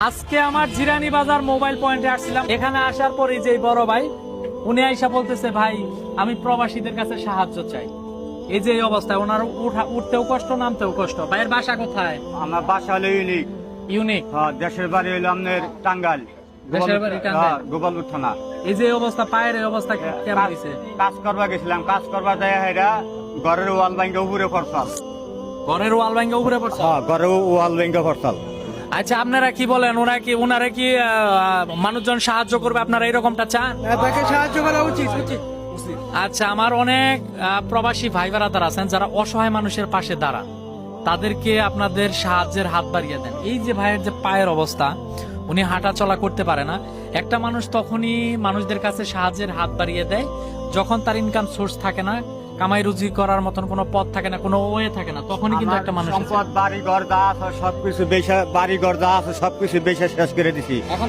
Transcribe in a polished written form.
আজকে আমার জিরানি বাজার মোবাইল পয়েন্টে আসছিলাম। এখানে আসার পরে যে বড় ভাই উনি আইসা বলতেছে, ভাই আমি প্রবাসীদের কাছে সাহায্য চাই। এই যে অবস্থায় ওনার উঠতেও কষ্ট, নামতেও কষ্ট। ভাইয়ের বাসা কোথায়? আমার বাসা হলো ইউনিক। ইউনিক? দেশের বাড়ি হলো আপনার টাঙ্গাইল। দেশের বাড়ি টাঙ্গাইল, গোপালপুর থানা। এই যে অবস্থা, পায়ের এই অবস্থা কেমন হয়েছে? কাজ করবা গেছিলাম, কাজ করবা যায় হেরা ঘরের ওয়াল ভাঙ্গে উপরে পড়ছাল। ঘরের ওয়াল ভাঙ্গে উপরে পড়ছে? ঘরের ওয়াল ভাঙ্গে পড়ছাল। আচ্ছা, আপনারা কি বলেন? ওনারা কি মানুষজন সাহায্য করবে? আপনারা এরকমটা চান? তাকে সাহায্য করা উচিত। আচ্ছা, আমার অনেক প্রবাসী ভাই বেড়াদার আছেন যারা অসহায় মানুষের পাশে দাঁড়ান, তাদেরকে আপনাদের সাহায্যের হাত বাড়িয়ে দেন। এই যে ভাইয়ের যে পায়ের অবস্থা, উনি হাঁটা চলা করতে পারে না। একটা মানুষ তখনই মানুষদের কাছে সাহায্যের হাত বাড়িয়ে দেয় যখন তার ইনকাম সোর্স থাকে না, কামাই রুজি করার মতন কোনো পথ থাকে না, কোনো ওয়ে থাকে না, তখনই কিন্তু একটা মানুষ সম্পদ বাড়ি ঘর যা আছে সবকিছু বেশি, বাড়ি ঘর যা আছে সবকিছু বেশি শেষ করে দিছি। এখন